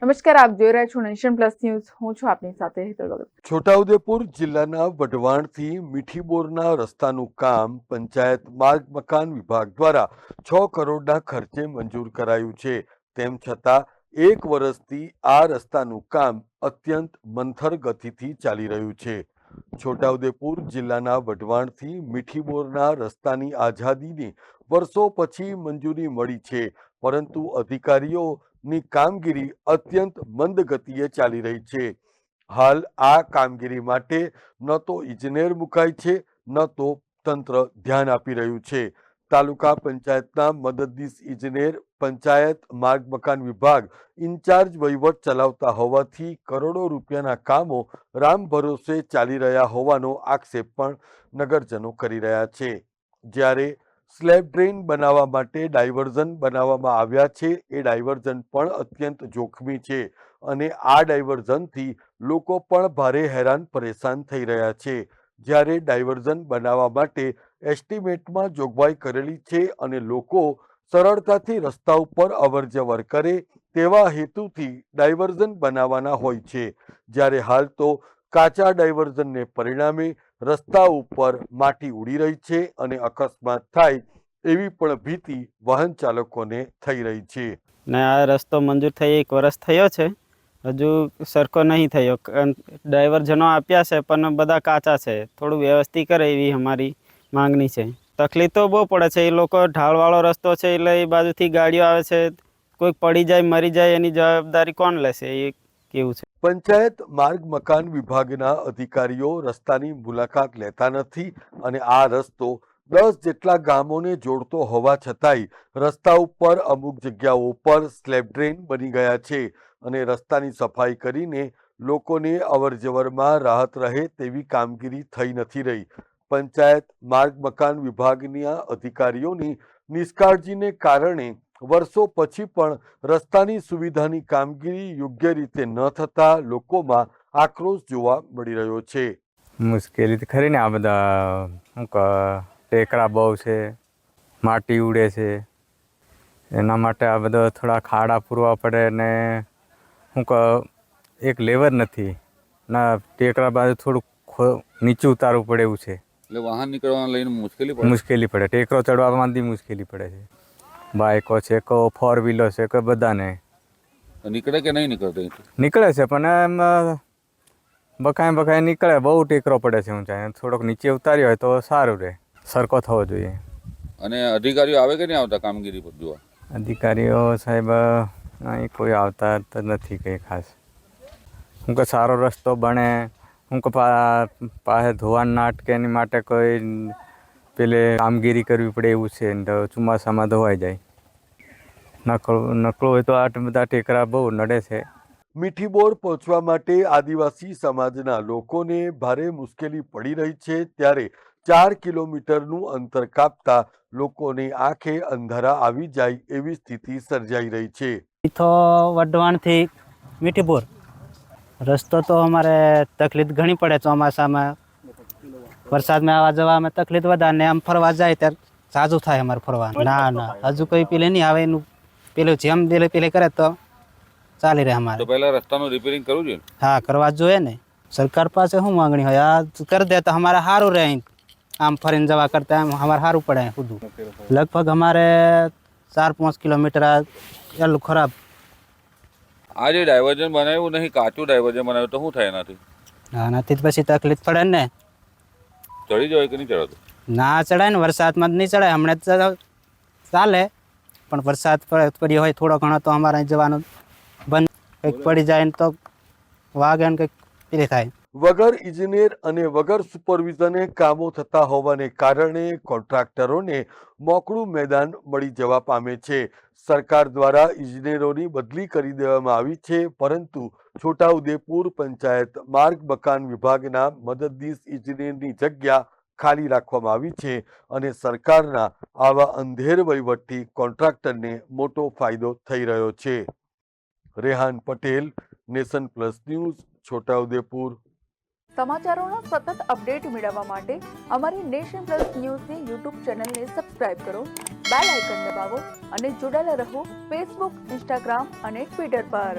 નમસ્કાર, આપ જોઈ રહ્યા છો નેશન પ્લસ ન્યૂઝ. હું છું આપની સાથે હેતલ ભગત. છોટાઉદેપુર જિલ્લાના વઢવાણથી મીઠીબોરના રસ્તાનું કામ પંચાયત માર્ગ મકાન વિભાગ દ્વારા 6 કરોડના ખર્ચે મંજૂર કરાયું છે. તેમ છતાં 1 વર્ષથી આ રસ્તાનું કામ અત્યંત મંથર ગતિથી ચાલી રહ્યું છે. છોટાઉદેપુર જિલ્લાના વઢવાણથી મીઠીબોરના રસ્તાની આઝાદીની વર્ષો પછી મંજૂરી મળી છે, પરંતુ અધિકારીઓની કામગીરી અત્યંત મંદ ગતિએ ચાલી રહી છે. હાલ આ કામગીરી માટે ન તો ઇજનેર મુકાય છે, ન તો તંત્ર ધ્યાન આપી રહ્યું છે. તાલુકા પંચાયતના મદદનીશ ઇજનેર પંચાયત માર્ગ મકાન વિભાગ ઇન્ચાર્જ વહીવટ ચલાવતા હોવાથી કરોડો રૂપિયાના કામો રામ ભરોસે ચાલી રહ્યા હોવાનો આક્ષેપ પણ નગરજનો કરી રહ્યા છે. જ્યારે સ્લેબ ડ્રેન બનાવવા માટે ડાયવર્ઝન બનાવવામાં આવ્યા છે, એ ડાયવર્ઝન પણ અત્યંત જોખમી છે અને આ ડાયવર્ઝનથી લોકો પણ ભારે હેરાન પરેશાન થઈ રહ્યા છે. જ્યારે ડાયવર્ઝન બનાવવા માટે એસ્ટિમેટમાં જોગવાઈ કરેલી છે અને લોકો સરળતાથી રસ્તા ઉપર અવરજવર કરે તેવા હેતુથી ડાયવર્ઝન બનાવવાના હોય છે. જ્યારે હાલ તો કાચા ડાયવર્ઝનને પરિણામે રસ્તા ઉપર માટી ઉડી રહી છે અને અકસ્માત થાય એવી પણ ભીતિ વાહન ચાલકોને થઈ રહી છે. ને આ રસ્તો મંજૂર થઈ 1 વર્ષ થયો છે, હજુ સરખો નહીં થયો. ડાયવર્ઝનો આપ્યા છે પણ બધા કાચા છે. થોડું વ્યવસ્થિત કરે એવી અમારી માંગણી છે. તકલીફ તો બહુ પડે છે. એ લોકો ઢાળવાળો રસ્તો છે એટલે એ બાજુથી ગાડીઓ આવે છે, કોઈક પડી જાય મરી જાય એની જવાબદારી કોણ લેશે, એ કેવું છે. પંચાયત માર્ગ મકાન વિભાગના અધિકારીઓ રસ્તાની મુલાકાત લેતા નથી અને આ રસ્તો 10 જેટલા ગામોને જોડતો હોવા છતાંય રસ્તા ઉપર અમુક જગ્યાઓ પર સ્લેબ ડ્રેન બની ગયા છે અને રસ્તાની સફાઈ કરીને લોકોને અવરજવરમાં રાહત રહે તેવી કામગીરી થઈ નથી રહી. પંચાયત માર્ગ મકાન વિભાગના અધિકારીઓની નિષ્કાળજીને કારણે વર્ષો પછી પણ રસ્તાની સુવિધાની કામગીરી યોગ્ય રીતે ન થતા લોકોમાં આક્રોશ જોવા મળી રહ્યો છે. મુશ્કેલી તો ખરી ને, આ બધા ટેકરા બહુ છે, માટી ઉડે છે, એના માટે આ બધા થોડા ખાડા પૂરવા પડે ને એક લેવર નથી ના, ટેકરા બાજુ થોડું નીચું ઉતારવું પડે એવું છે. એટલે વાહન નીકળવા લઈને મુશ્કેલી પડે. ટેકરો ચડવામાંથી મુશ્કેલી પડે છે. બાઇકો છે કે 4 વ્હીલર છે કે બધાને નીકળે કે નહીં નીકળતો? નીકળે છે પણ એમ બકાય નીકળે. બહુ ટેકરો પડે છે ઊંચાઈ. થોડોક નીચે ઉતાર્યો હોય તો સારું રહે, સરખો થવો જોઈએ. અને અધિકારીઓ આવે કે નહીં આવતા કામગીરી પર જોવા? અધિકારીઓ સાહેબ અહીં કોઈ આવતા તો નથી કંઈ ખાસ. હું કે સારો રસ્તો બને, હું કે પાસે ધોવાણ ના અટકે એની માટે કોઈ પેલે કામગીરી કરવી પડે એવું છે. તો ચોમાસામાં ધોવાઈ જાય. નકળું હોય તો આ બધા ટેકરા બહુ નડે છે. મીઠીબોર પહોંચવા માટે આદિવાસી સમાજના લોકોને ભારે મુશ્કેલી પડી રહી છે. ત્યારે 4 કિલોમીટરનું અંતર કાપતા લોકોની આંખે અંધારા આવી જાય એવી સ્થિતિ સર્જાઈ રહી છે. તો વઢવાણથી મીઠીપુર રસ્તો તો અમારે તકલીફ ઘણી પડે. ચોમાસામાં વરસાદમાં આવવા જવામાં તકલીફ વધારે ને આમ ફરવા જાય ત્યારે ઝાઝું થાય અમારે ફરવાનું. ના હજુ કોઈ પેલે નહીં આવે, એનું પેલું જેમ પેલે કરે તો ચાલી રહે અમારે. તો પહેલા રસ્તાનું રિપેરિંગ કરવું જોઈએ. હા, કરવા જોઈએ ને. સરકાર પાસે શું માંગણી હોય, આ કરી દે તો અમારે સારું રહે. આમ ફરીને જવા કરતા એમ અમારે સારું પડે. બધું લગભગ અમારે 4-5 કિલોમીટર એટલું ખરાબ. આ જે ડાયવર્ઝન બનાવ્યું નહીં, કાચું ડાયવર્ઝન બનાવ્યું તો શું થાય એનાથી? આનાથી પછી તકલીફ પડે ને. ચડી જવાય કે નહીં ચડાતું? ના ચડાય ને, વરસાદમાં જ નહીં ચડાય. હમણાં ચાલે પણ વરસાદ પડ્યો હોય થોડો ઘણો તો અમારે અહીં જવાનું બંધ. કંઈક પડી જાય ને તો વાગે ને કંઈક પેલી થાય. વગર ઇજનેર અને વગર સુપરવિઝને કામો થતા હોવાને કારણે કોન્ટ્રાક્ટરોને મોકળું મેદાન મળી જવા પામે છે. સરકાર દ્વારા ઇજનેરોની બદલી કરી દેવામાં આવી છે, પરંતુ છોટાઉદેપુર પંચાયત માર્ગ મકાન વિભાગના મદદનીશ ઇજનેરની જગ્યા ખાલી રાખવામાં આવી છે અને સરકારના આવા અંધેર વહીવટથી કોન્ટ્રાક્ટરને મોટો ફાયદો થઈ રહ્યો છે. Rehan Patel, nation plus news, Chhota Udepur. સમાચારોના સતત અપડેટ મેળવવા માટે અમારી નેશન પ્લસ ન્યૂઝની યુટ્યુબ ચેનલને સબસ્ક્રાઇબ કરો, બેલ આઇકન દબાવો અને જોડાયેલા રહો ફેસબુક, ઇન્સ્ટાગ્રામ અને ટ્વિટર પર.